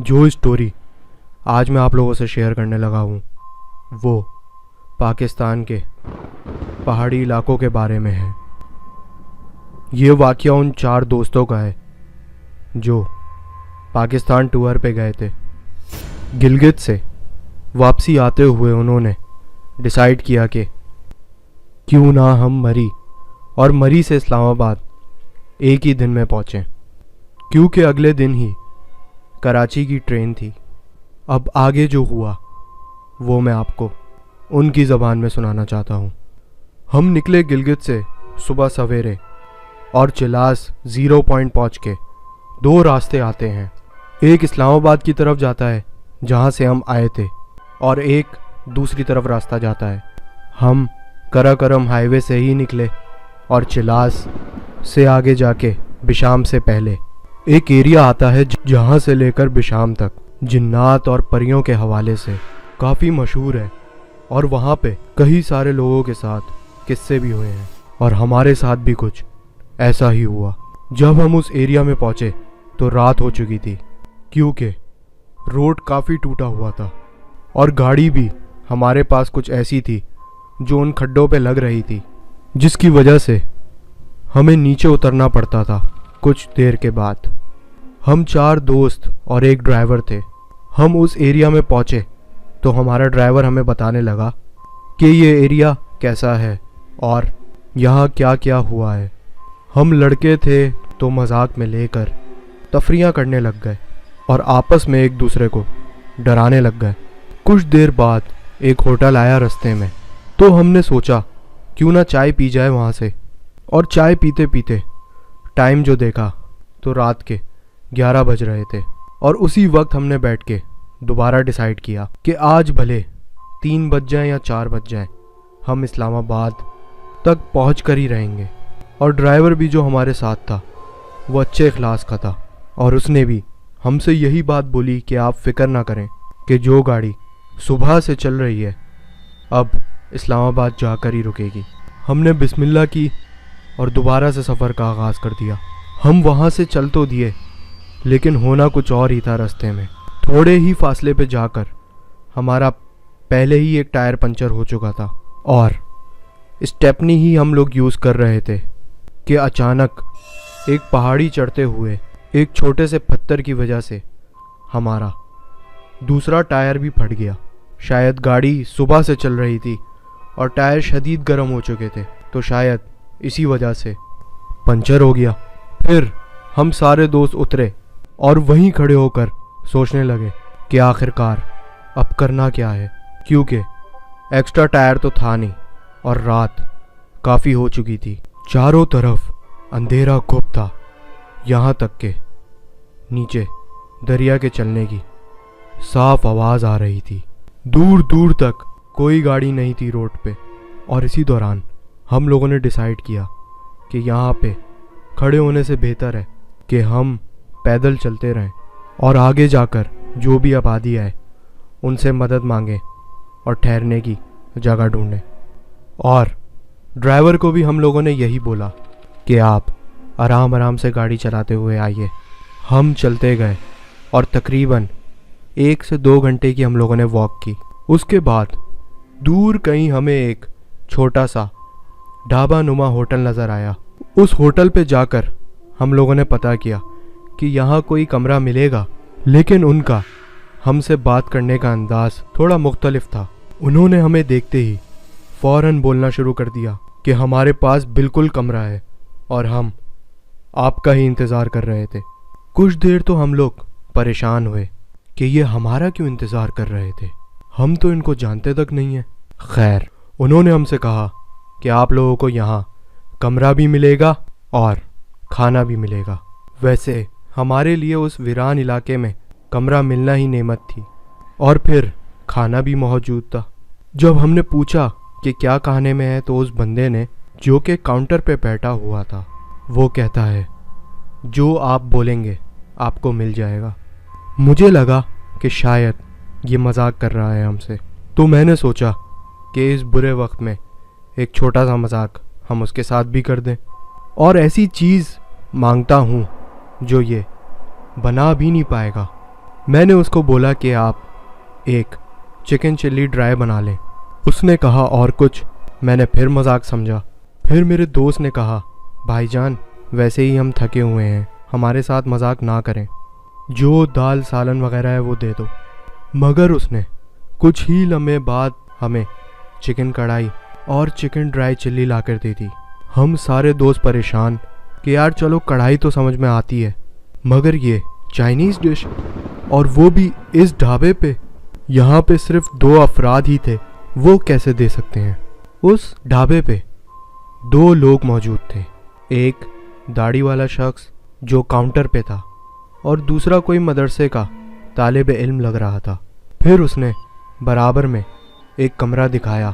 جو اسٹوری آج میں آپ لوگوں سے شیئر کرنے لگا ہوں وہ پاکستان کے پہاڑی علاقوں کے بارے میں ہے۔ یہ واقعہ ان 4 دوستوں کا ہے جو پاکستان ٹور پہ گئے تھے۔ گلگت سے واپسی آتے ہوئے انہوں نے ڈیسائیڈ کیا کہ کیوں نہ ہم مری اور مری سے اسلام آباد ایک ہی دن میں پہنچیں، کیونکہ اگلے دن ہی کراچی کی ٹرین تھی۔ اب آگے جو ہوا وہ میں آپ کو ان کی زبان میں سنانا چاہتا ہوں۔ ہم نکلے گلگت سے صبح سویرے اور چلاس 0 پوائنٹ پہنچ کے 2 راستے آتے ہیں۔ ایک اسلام آباد کی طرف جاتا ہے جہاں سے ہم آئے تھے، اور ایک دوسری طرف راستہ جاتا ہے۔ ہم کراکرم ہائی وے سے ہی نکلے اور چلاس سے آگے جا کے بشام سے پہلے ایک ایریا آتا ہے جہاں سے لے کر بشام تک جنات اور پریوں کے حوالے سے کافی مشہور ہے، اور وہاں پہ کئی سارے لوگوں کے ساتھ قصے بھی ہوئے ہیں، اور ہمارے ساتھ بھی کچھ ایسا ہی ہوا۔ جب ہم اس ایریا میں پہنچے تو رات ہو چکی تھی، کیونکہ روڈ کافی ٹوٹا ہوا تھا اور گاڑی بھی ہمارے پاس کچھ ایسی تھی جو ان کھڈوں پہ لگ رہی تھی، جس کی وجہ سے ہمیں نیچے اترنا پڑتا تھا۔ کچھ دیر کے بعد ہم 4 دوست اور ایک ڈرائیور تھے۔ ہم اس ایریا میں پہنچے تو ہمارا ڈرائیور ہمیں بتانے لگا کہ یہ ایریا کیسا ہے اور یہاں کیا کیا ہوا ہے۔ ہم لڑکے تھے تو مذاق میں لے کر تفریحاں کرنے لگ گئے اور آپس میں ایک دوسرے کو ڈرانے لگ گئے۔ کچھ دیر بعد ایک ہوٹل آیا رستے میں، تو ہم نے سوچا کیوں نہ چائے پی جائے وہاں سے، اور چائے پیتے پیتے ٹائم جو دیکھا تو رات کے 11 بج رہے تھے، اور اسی وقت ہم نے بیٹھ کے دوبارہ ڈیسائیڈ کیا کہ آج بھلے 3 بج جائیں یا 4 بج جائیں، ہم اسلام آباد تک پہنچ کر ہی رہیں گے۔ اور ڈرائیور بھی جو ہمارے ساتھ تھا وہ اچھے اخلاص کا تھا، اور اس نے بھی ہم سے یہی بات بولی کہ آپ فکر نہ کریں کہ جو گاڑی صبح سے چل رہی ہے اب اسلام آباد جا کر ہی رکے گی۔ ہم نے بسم اللہ کی اور دوبارہ سے سفر کا آغاز کر دیا۔ ہم وہاں سے چل تو دیے، لیکن ہونا کچھ اور ہی تھا رستے میں۔ تھوڑے ہی فاصلے پہ جا کر ہمارا پہلے ہی ایک ٹائر پنچر ہو چکا تھا، اور اسٹیپنی ہی ہم لوگ یوز کر رہے تھے کہ اچانک ایک پہاڑی چڑھتے ہوئے ایک چھوٹے سے پتھر کی وجہ سے ہمارا دوسرا ٹائر بھی پھٹ گیا۔ شاید گاڑی صبح سے چل رہی تھی اور ٹائر شدید گرم ہو چکے تھے، تو شاید اسی وجہ سے پنچر ہو گیا۔ پھر ہم سارے دوست اترے اور وہیں کھڑے ہو کر سوچنے لگے کہ آخرکار اب کرنا کیا ہے، کیونکہ ایکسٹرا ٹائر تو تھا نہیں اور رات کافی ہو چکی تھی۔ چاروں طرف اندھیرا گھپ تھا، یہاں تک کہ نیچے دریا کے چلنے کی صاف آواز آ رہی تھی۔ دور دور تک کوئی گاڑی نہیں تھی روڈ پہ، اور اسی دوران ہم لوگوں نے ڈیسائیڈ کیا کہ یہاں پہ کھڑے ہونے سے بہتر ہے کہ ہم پیدل چلتے رہیں اور آگے جا کر جو بھی آبادی آئے ان سے مدد مانگیں اور ٹھہرنے کی جگہ ڈھونڈیں۔ اور ڈرائیور کو بھی ہم لوگوں نے یہی بولا کہ آپ آرام آرام سے گاڑی چلاتے ہوئے آئیے۔ ہم چلتے گئے اور تقریباً 1 سے 2 گھنٹے کی ہم لوگوں نے واک کی۔ اس کے بعد دور کہیں ہمیں ایک چھوٹا سا ڈھابا نما ہوٹل نظر آیا۔ اس ہوٹل پہ جا کر ہم لوگوں نے پتہ کیا کہ یہاں کوئی کمرہ ملے گا، لیکن ان کا ہم سے بات کرنے کا انداز تھوڑا مختلف تھا۔ انہوں نے ہمیں دیکھتے ہی فوراً بولنا شروع کر دیا کہ ہمارے پاس بالکل کمرہ ہے اور ہم آپ کا ہی انتظار کر رہے تھے۔ کچھ دیر تو ہم لوگ پریشان ہوئے کہ یہ ہمارا کیوں انتظار کر رہے تھے، ہم تو ان کو جانتے تک نہیں ہیں۔ خیر، انہوں نے ہم سے کہا کہ آپ لوگوں کو یہاں کمرہ بھی ملے گا اور کھانا بھی ملے گا۔ ویسے ہمارے لیے اس ویران علاقے میں کمرہ ملنا ہی نعمت تھی، اور پھر کھانا بھی موجود تھا۔ جب ہم نے پوچھا کہ کیا کھانے میں ہے، تو اس بندے نے جو کہ کاؤنٹر پہ بیٹھا ہوا تھا وہ کہتا ہے جو آپ بولیں گے آپ کو مل جائے گا۔ مجھے لگا کہ شاید یہ مذاق کر رہا ہے ہم سے، تو میں نے سوچا کہ اس برے وقت میں ایک چھوٹا سا مذاق ہم اس کے ساتھ بھی کر دیں، اور ایسی چیز مانگتا ہوں جو یہ بنا بھی نہیں پائے گا۔ میں نے اس کو بولا کہ آپ ایک چکن چلی ڈرائی بنا لیں۔ اس نے کہا اور کچھ؟ میں نے پھر مذاق سمجھا۔ پھر میرے دوست نے کہا بھائی جان ویسے ہی ہم تھکے ہوئے ہیں، ہمارے ساتھ مذاق نہ کریں، جو دال سالن وغیرہ ہے وہ دے دو۔ مگر اس نے کچھ ہی لمحے بعد ہمیں چکن کڑھائی اور چکن ڈرائی چلی لا کر دی تھی۔ ہم سارے دوست پریشان کہ یار چلو کڑھائی تو سمجھ میں آتی ہے، مگر یہ چائنیز ڈش، اور وہ بھی اس ڈھابے پہ، یہاں پہ صرف 2 افراد ہی تھے، وہ کیسے دے سکتے ہیں؟ اس ڈھابے پہ 2 لوگ موجود تھے، ایک داڑھی والا شخص جو کاؤنٹر پہ تھا اور دوسرا کوئی مدرسے کا طالب علم لگ رہا تھا۔ پھر اس نے برابر میں ایک کمرہ دکھایا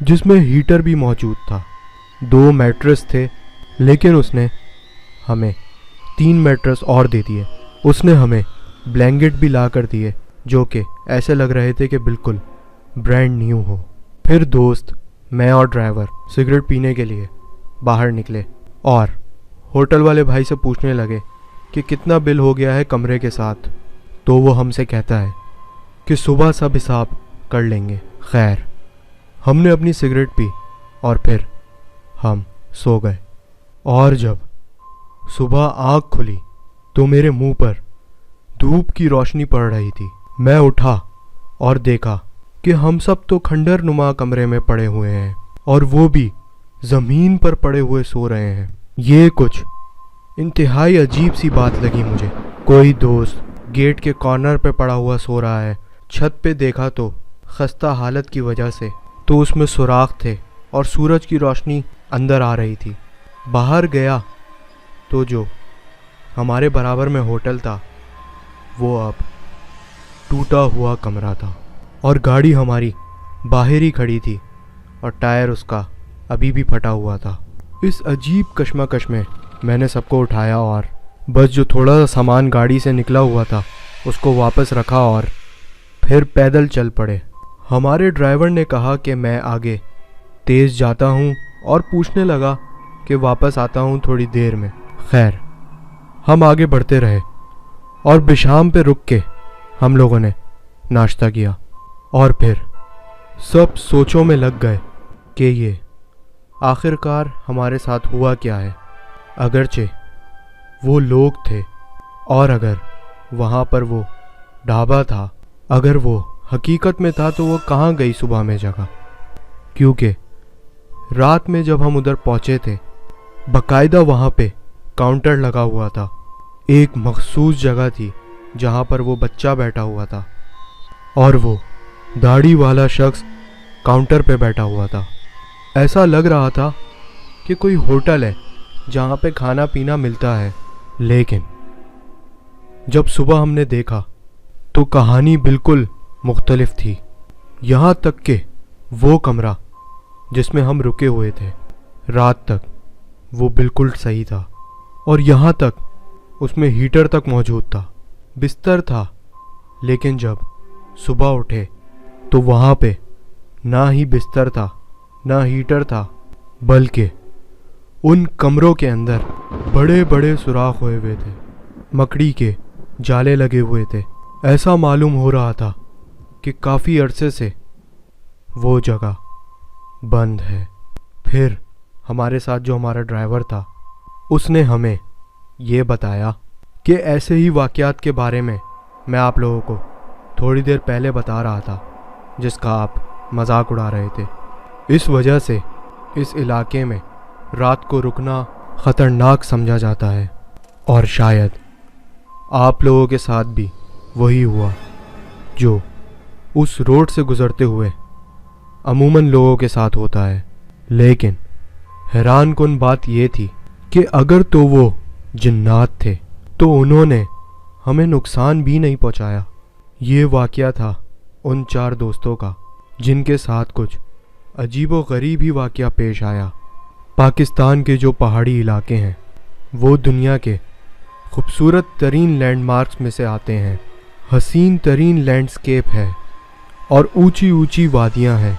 جس میں ہیٹر بھی موجود تھا، 2 میٹرس تھے، لیکن اس نے ہمیں 3 میٹرس اور دے دیے۔ اس نے ہمیں بلینکٹ بھی لا کر دیے جو کہ ایسے لگ رہے تھے کہ بالکل برانڈ نیو ہو۔ پھر دوست، میں اور ڈرائیور سگریٹ پینے کے لیے باہر نکلے اور ہوٹل والے بھائی سے پوچھنے لگے کہ کتنا بل ہو گیا ہے کمرے کے ساتھ، تو وہ ہم سے کہتا ہے کہ صبح سب حساب کر لیں گے۔ خیر، ہم نے اپنی سگریٹ پی اور پھر ہم سو گئے، اور جب صبح آنکھ کھلی تو میرے منہ پر دھوپ کی روشنی پڑ رہی تھی۔ میں اٹھا اور دیکھا کہ ہم سب تو کھنڈر نما کمرے میں پڑے ہوئے ہیں اور وہ بھی زمین پر پڑے ہوئے سو رہے ہیں۔ یہ کچھ انتہائی عجیب سی بات لگی مجھے۔ کوئی دوست گیٹ کے کارنر پہ پڑا ہوا سو رہا ہے، چھت پہ دیکھا تو خستہ حالت کی وجہ سے تو اس میں سوراخ تھے اور سورج کی روشنی اندر آ رہی تھی۔ باہر گیا تو جو ہمارے برابر میں ہوٹل تھا وہ اب ٹوٹا ہوا کمرہ تھا، اور گاڑی ہماری باہر ہی کھڑی تھی اور ٹائر اس کا ابھی بھی پھٹا ہوا تھا۔ اس عجیب کشمکش میں نے سب کو اٹھایا اور بس جو تھوڑا سا سامان گاڑی سے نکلا ہوا تھا اس کو واپس رکھا اور پھر پیدل چل پڑے۔ ہمارے ڈرائیور نے کہا کہ میں آگے تیز جاتا ہوں اور پوچھنے لگا کہ واپس آتا ہوں تھوڑی دیر میں۔ خیر، ہم آگے بڑھتے رہے اور بشام پہ رک کے ہم لوگوں نے ناشتہ کیا، اور پھر سب سوچوں میں لگ گئے کہ یہ آخر کار ہمارے ساتھ ہوا کیا ہے۔ اگرچہ وہ لوگ تھے، اور اگر وہاں پر وہ ڈھابا تھا، اگر وہ حقیقت میں تھا تو وہ کہاں گئی صبح میں جگہ؟ کیونکہ رات میں جب ہم ادھر پہنچے تھے باقاعدہ وہاں پہ کاؤنٹر لگا ہوا تھا، ایک مخصوص جگہ تھی جہاں پر وہ بچہ بیٹھا ہوا تھا اور وہ داڑھی والا شخص کاؤنٹر پہ بیٹھا ہوا تھا۔ ایسا لگ رہا تھا کہ کوئی ہوٹل ہے جہاں پہ کھانا پینا ملتا ہے، لیکن جب صبح ہم نے دیکھا تو کہانی بالکل مختلف تھی۔ یہاں تک کہ وہ کمرہ جس میں ہم رکے ہوئے تھے رات تک وہ بالکل صحیح تھا، اور یہاں تک اس میں ہیٹر تک موجود تھا، بستر تھا، لیکن جب صبح اٹھے تو وہاں پہ نہ ہی بستر تھا نہ ہیٹر تھا، بلکہ ان کمروں کے اندر بڑے بڑے سوراخ ہوئے ہوئے تھے، مکڑی کے جالے لگے ہوئے تھے۔ ایسا معلوم ہو رہا تھا کہ کافی عرصے سے وہ جگہ بند ہے۔ پھر ہمارے ساتھ جو ہمارا ڈرائیور تھا اس نے ہمیں یہ بتایا کہ ایسے ہی واقعات کے بارے میں آپ لوگوں کو تھوڑی دیر پہلے بتا رہا تھا جس کا آپ مذاق اڑا رہے تھے۔ اس وجہ سے اس علاقے میں رات کو رکنا خطرناک سمجھا جاتا ہے، اور شاید آپ لوگوں کے ساتھ بھی وہی ہوا جو اس روڈ سے گزرتے ہوئے عموماً لوگوں کے ساتھ ہوتا ہے۔ لیکن حیران کن بات یہ تھی کہ اگر تو وہ جنات تھے تو انہوں نے ہمیں نقصان بھی نہیں پہنچایا۔ یہ واقعہ تھا ان 4 دوستوں کا جن کے ساتھ کچھ عجیب و غریب ہی واقعہ پیش آیا۔ پاکستان کے جو پہاڑی علاقے ہیں وہ دنیا کے خوبصورت ترین لینڈ مارکس میں سے آتے ہیں، حسین ترین لینڈسکیپ ہے اور اونچی اونچی وادیاں ہیں،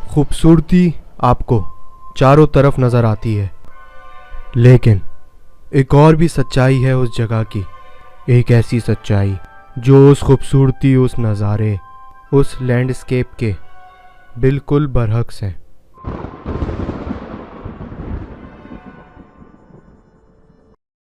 خوبصورتی آپ کو چاروں طرف نظر آتی ہے۔ لیکن ایک اور بھی سچائی ہے اس جگہ کی، ایک ایسی سچائی جو اس خوبصورتی، اس نظارے، اس لینڈسکیپ کے بالکل برعکس ہیں۔